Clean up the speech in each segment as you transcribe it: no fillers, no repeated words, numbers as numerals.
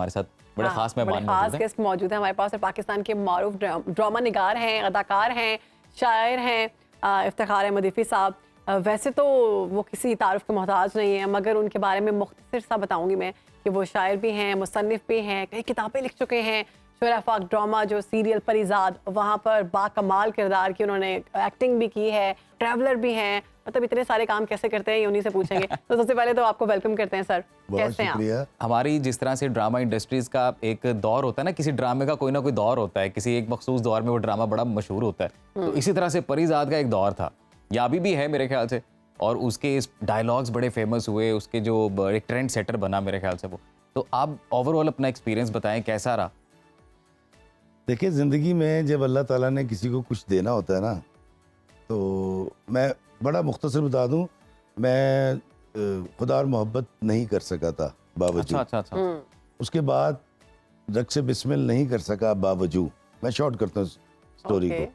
हमारे साथ बड़े खास मेहमान खास मौजूद हैं। गेस्ट मौजूद हैं हमारे पास और पाकिस्तान के मारूफ ड्रामा निगार हैं, अदाकार हैं, शायर हैं, इफ्तिखार अहमद इफ़ी साहब। वैसे तो वो किसी तारुफ के मोहताज नहीं है, मगर उनके बारे में मुख्तसर सा बताऊंगी मैं कि वो शायर भी हैं, मुसन्निफ भी हैं, कई किताबें लिख चुके हैं। शोरा फाक ड्रामा जो सीरियल परिजाद, वहाँ पर बाकमाल किरदार की उन्होंने एक्टिंग भी की है, ट्रैवलर भी हैं। मतलब इतने सारे काम कैसे करते हैं ये उन्हीं से पूछेंगे। तो सबसे पहले तो आपको वेलकम करते हैं सर। कैसे हैं आप? हमारी जिस तरह से ड्रामा इंडस्ट्रीज का एक दौर होता है ना, किसी ड्रामे का कोई ना कोई दौर होता है, किसी एक मखसूस दौर में वो ड्रामा बड़ा मशहूर होता है, तो इसी तरह से परिजाद का एक दौर था, या अभी भी है मेरे ख्याल से, और उसके डायलॉग्स बड़े फेमस हुए, उसके जो एक ट्रेंड सेटर बना मेरे ख्याल से वो। तो आप ओवरऑल अपना एक्सपीरियंस बताएं कैसा रहा? देखिए, ज़िंदगी में जब अल्लाह ताला ने किसी को कुछ देना होता है ना, तो मैं बड़ा मुख्तसर बता दूं, मैं खुदा और मोहब्बत नहीं कर सका था बावजूद। अच्छा। उसके बाद रक्स बिस्मिल नहीं कर सका बावजूद। मैं शॉर्ट करता हूँ स्टोरी को।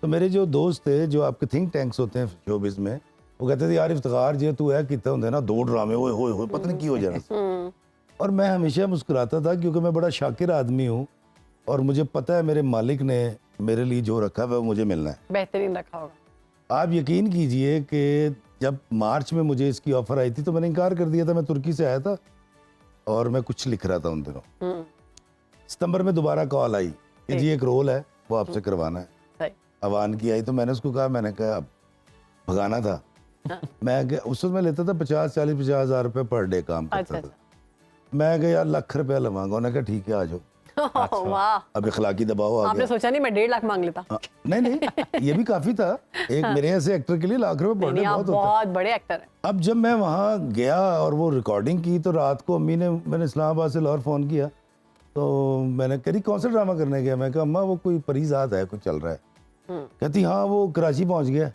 तो मेरे जो दोस्त थे, जो आपके थिंक टैंक्स होते हैं शोबिज़ में, वो कहते थे यार इफ्तिखार जे तू है कितना होंगे ना 2 ड्रामे हो पता नहीं की हो जाना। और मैं हमेशा मुस्कुराता था क्योंकि मैं बड़ा शाकिर आदमी हूँ और मुझे पता है मेरे मालिक ने मेरे लिए जो रखा है वो मुझे मिलना है। बेहतरीन रखा होगा। आप यकीन कीजिए कि जब मार्च में मुझे इसकी ऑफर आई थी तो मैंने इनकार कर दिया था। मैं तुर्की से आया था और मैं कुछ लिख रहा था उन दिनों। सितंबर में दोबारा कॉल आई कि जी एक रोल है वो आपसे करवाना है। सही। अवान की आई तो मैंने उसको कहा, मैंने कहा अब भगाना था। मैं उस वक्त मैं लेता था 50 हज़ार रुपये पर डे काम करता था। मैं कहा यार लाख रुपया लवांगा। उन्होंने कहा ठीक है आ जाओ। वाह, अब इखलाकी दबाव आ आपने गया। सोचा नहीं मैं 1.5 लाख मांग लेता? नहीं ये भी काफी था एक मेरे ऐसे एक्टर के लिए। लाख रुपए पर डे बहुत होता है। बहुत बड़े एक्टर हैं। अब जब मैं वहाँ गया और वो रिकॉर्डिंग की तो रात को अम्मी ने, मैंने इस्लामाबाद से लाहौर फ़ोन किया तो मैंने करी कौन सा ड्रामा करने गया। मैं कहा अम्मा वो कोई परिजाद है, कोई चल रहा है। कहती हाँ वो कराची पहुँच गया।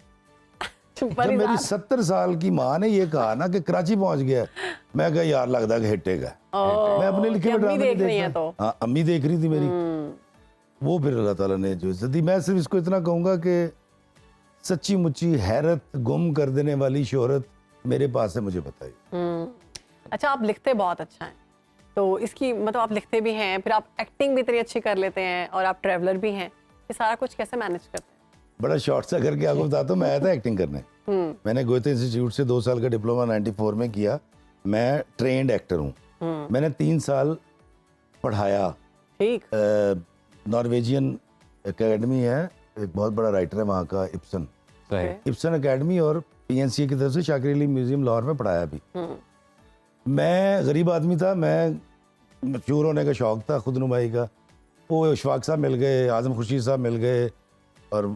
जब मेरी 70 साल की माँ ने ये कहा ना कि कराची पहुँच गया, मैं कहा यार लगता है हिटेगा। मैं अपने लिखे हुए ड्रामे नहीं देखता। हाँ अम्मी देख रही थी मेरी। वो फिर अल्लाह ताला ने जो इज्जत दी। मैं सिर्फ इसको इतना कहूँगा कि सच्ची मुच्ची हैरत गुम कर देने वाली शोहरत मेरे पास है, मुझे बताइए। अच्छा, आप लिखते बहुत अच्छा हैं, तो इसकी मतलब आप लिखते भी हैं, फिर आप एक्टिंग भी इतनी अच्छी कर लेते हैं और आप ट्रैवलर भी हैं, ये सारा कुछ कैसे मैनेज करते हैं? बड़ा शॉर्ट सा करके आपको बताता हूँ। मैं आया था एक्टिंग करने। मैंने गोयते इंस्टीट्यूट से 2 साल का डिप्लोमा 94 में किया। मैं ट्रेंड एक्टर हूँ। मैंने 3 साल पढ़ाया। ठीक। नॉर्वेजियन एकेडमी है, एक बहुत बड़ा राइटर है वहाँ का, इब्सन। इब्सन एकेडमी और PNCA की तरफ से शाकिर अली म्यूजियम लाहौर में पढ़ाया भी। मैं गरीब आदमी था, मैं मशहूर होने का शौक था, खुदनुमाई का। वो इशफाक साहब मिल गए, आजम खुर्शीद साहब मिल गए और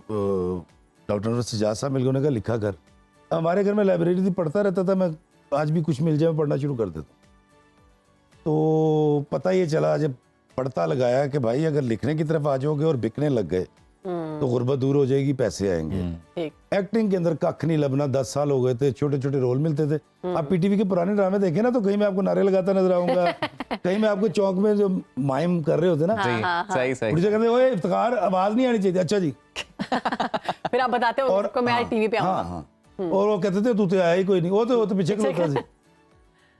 डॉक्टर सजाद साहब मिल गए। उन्होंने कहा लिखा कर। हमारे घर में लाइब्रेरी थी, पढ़ता रहता था मैं। आज भी कुछ मिल जाए पढ़ना शुरू कर देता हूँ। तो पता ये चला जब पढ़ता लगाया कि भाई अगर लिखने की तरफ आ जाओगे और बिकने लग गए तो गुर्बत दूर हो जाएगी, पैसे आएंगे। एक्टिंग के अंदर कख नहीं लबना। 10 साल हो गए थे, छोटे छोटे रोल मिलते थे। आप PTV के पुराने ड्रामे देखे ना तो कहीं मैं आपको नारे लगाता नजर आऊंगा, कहीं मैं आपको चौक में जो माइम कर रहे होते ना, सही मुझे कहते ओए इफ्तिखार आवाज नहीं आनी चाहिए। अच्छा जी। फिर आप बताते हो उसको मैं टीवी पे आऊंगा। हाँ। और वो कहते थे तू तो आया ही कोई नहीं, वो तो पीछे खलोता था।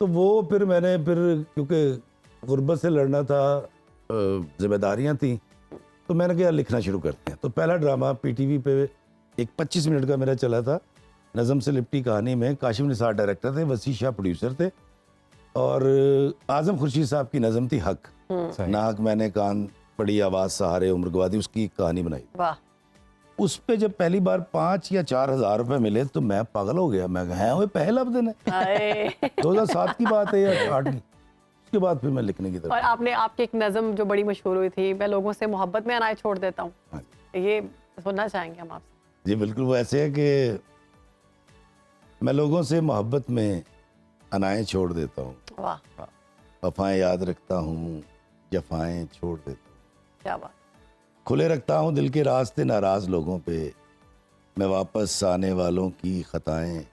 तो वो फिर मैंने क्योंकि गुर्बत से लड़ना था, जिम्मेदारियां थी, तो मैंने कहा लिखना शुरू करते हैं। तो पहला ड्रामा PTV पे एक 25 मिनट का मेरा चला था, नज़म से लिपटी कहानी में। काशिफ निसार डायरेक्टर थे, वसी शाह प्रोड्यूसर थे और आजम खुर्शीद साहब की नज़म थी हक। ना हक मैंने कान पड़ी आवाज़ सहारे उम्र गवा दी, उसकी कहानी बनाई। वाह। उस पे जब पहली बार 5 या 4 हज़ार रुपए मिले तो मैं पागल हो गया। मैं कहा वो पहला दिन है। 2007 की बात है या 8 की। उसके बाद फिर मैं लिखने की तरफ। और आपने आपकी एक नज़म जो बड़ी मशहूर हुई थी, मैं लोगों से मोहब्बत में अनाज छोड़ देता हूँ, ये सुनना चाहेंगे हम आपसे। जी बिल्कुल, वो ऐसे है कि मैं लोगों से मोहब्बत में अनाएं छोड़ देता हूँ, वफाएं याद रखता हूँ, जफाएं छोड़ देता हूँ। क्या बात। खुले रखता हूँ दिल के रास्ते नाराज लोगों पे, मैं वापस आने वालों की खताएं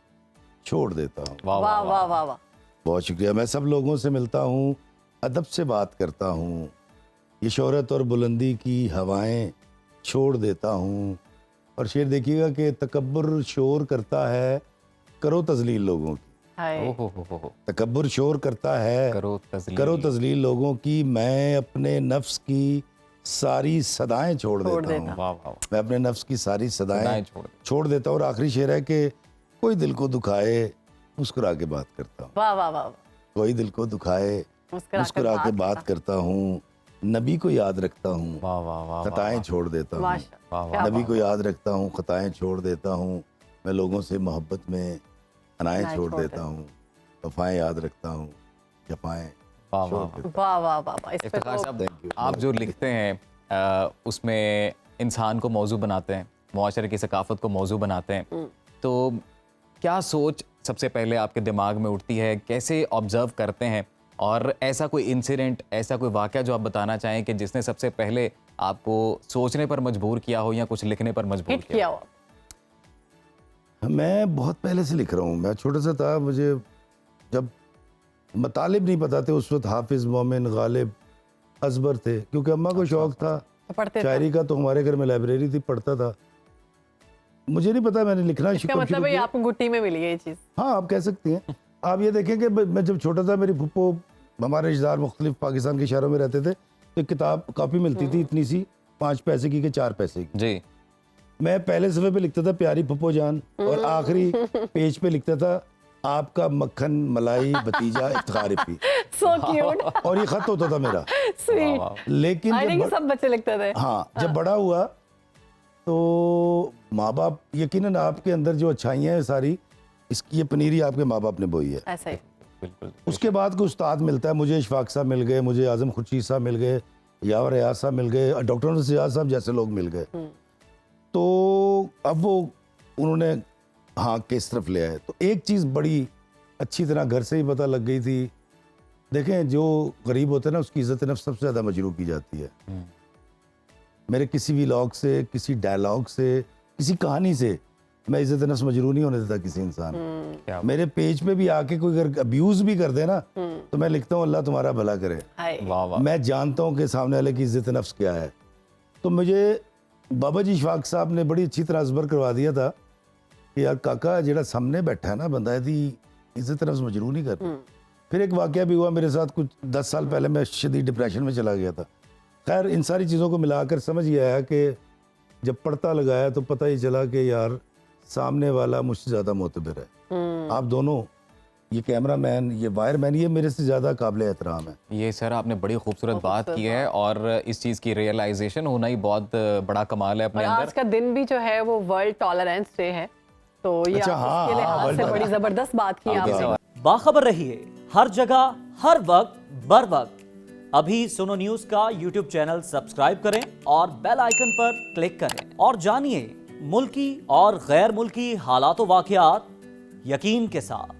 छोड़ देता हूँ। वाह वाह वाह वाह वाह। बहुत शुक्रिया। मैं सब लोगों से मिलता हूँ, अदब से बात करता हूँ, ये शोहरत और बुलंदी की हवाएं छोड़ देता हूँ। और शेर देखिएगा कि तकब्बुर शोर करता है, करो तजलील लोगों की, हाय। हो। तकब्बुर शोर करता है, करो तजलील लोगों की, मैं अपने नफ्स की सारी सदाएं छोड़ देता हूँ। वाह वाह। मैं अपने नफ्स की सारी सदाएं सदाएं छोड़ देता हूँ। और आखिरी शेर है कि कोई दिल को दुखाए मुस्कुरा के बात करता हूँ। वाह वाह वाह। कोई दिल को दुखाए मुस्कुरा के बात करता हूँ। नबी को याद रखता हूँ, वाह वाह वाह। खताएं छोड़ देता हूँ। नबी को याद रखता हूँ, खताएं छोड़ देता हूँ। मैं लोगों से मोहब्बत में अनाएं छोड़ देता हूँ। वफाएं याद रखता हूँ, जफाएं छोड़ देता हूँ। वाह वाह वाह। इफ्तिखार साहब, आप जो लिखते हैं उसमें इंसान को मौजू बनाते हैं, मुआशरे की सकाफत को मौजू बनाते हैं, तो क्या सोच सबसे पहले आपके दिमाग में उठती है, कैसे ऑब्जर्व करते हैं, और ऐसा कोई इंसिडेंट, ऐसा कोई वाक़या जो आप बताना चाहें कि जिसने सबसे पहले आपको सोचने पर मजबूर किया हो या कुछ लिखने पर मजबूर किया हो? मैं बहुत पहले से लिख रहा हूँ। मैं छोटा सा था, मुझे जब मतालिब नहीं पता थे उस वक्त हाफिज, मोमिन, गालिब, अजबर थे, क्योंकि अम्मा को शौक था शायरी का, तो हमारे घर में लाइब्रेरी थी, पढ़ता था। मुझे नहीं पता मैंने लिखना शुरू किया। आपको गुट्टी में मिली है ये चीज़? हाँ, आप कह सकती हैं। आप ये देखें कि मैं जब छोटा था, मेरी फुप्पो, हमारे रिश्तेदार मुख्तलिफ पाकिस्तान के शहरों में रहते थे, तो एक किताब कॉपी मिलती थी इतनी सी, 5 पैसे की कि 4 पैसे की जी। मैं पहले सफ़े पे लिखता था प्यारी फुप्पो जान, और आखिरी पेज पे लिखता था आपका मक्खन मलाई भतीजा इफ्तिखार इफ़ी। So cute। और ये खत होता था मेरा। Sweet। लेकिन सब बच्चे लिखते थे। हाँ, जब बड़ा हुआ तो माँ बाप, यकीनन आपके अंदर जो अच्छाइयाँ हैं सारी, इसकी ये पनीरी आपके माँ बाप ने बोई है। ऐसा ही। बिल्कुल। उसके बाद कोई उस्ताद मिलता है, मुझे इशफाक साहब मिल गए, मुझे आजम खुर्शीद साहब मिल गए, यावर रियाज साहब मिल गए, डॉक्टर सियाज साहब जैसे लोग मिल गए, तो अब वो उन्होंने हाँ किस तरफ ले आए। तो एक चीज़ बड़ी अच्छी तरह घर से ही पता लग गई थी। देखें, जो गरीब होते हैं ना, उसकी इज़्ज़त नफ्स सबसे ज़्यादा मजरूह की जाती है। मेरे किसी भी व्लॉग से, किसी डायलॉग से, किसी कहानी से मैं इज़्ज़त नफ्स मजरूह नहीं होने देता किसी इंसान। मेरे पेज पे भी आके कोई अगर अब्यूज़ भी कर दे ना, तो मैं लिखता हूँ अल्लाह तुम्हारा भला करे। मैं जानता हूँ कि सामने वाले की इज़्ज़त नफ्स क्या है। तो मुझे बाबा जी इशफाक साहब ने बड़ी अच्छी तरह अजबर करवा दिया था कि यार काका, जेड़ा सामने बैठा है ना बंदा, यदि इज़्ज़त नफ्स मजरूह नहीं करता। फिर एक वाक़या भी हुआ मेरे साथ, कुछ 10 साल पहले मैं शदीद डिप्रेशन में चला गया था। खैर, इन सारी चीज़ों को मिलाकर समझ ये आया कि जब पड़ता लगाया तो पता ही चला कि यार सामने वाला मुझसे ज़्यादा मोतबर है। आप दोनों, ये कैमरामैन, ये वायरमैन, ये मेरे से ज़्यादा काबिल एहतराम है। ये सर आपने बड़ी खूबसूरत बात की है, और इस चीज़ की रियलाइजेशन होना ही बहुत बड़ा कमाल है अपने अंदर। आज का दिन भी जो है वो वर्ल्ड टॉलरेंस डे है, तो ये अच्छा, इसके लिहाज से बड़ी ज़बरदस्त बात की आपने। बाखबर रहिए हर जगह, हर वक्त, बर वक्त। अभी सुनो न्यूज़ का यूट्यूब चैनल सब्सक्राइब करें और बेल आइकन पर क्लिक करें, और जानिए मुल्की और गैर मुल्की हालात व वाक़यात यकीन के साथ।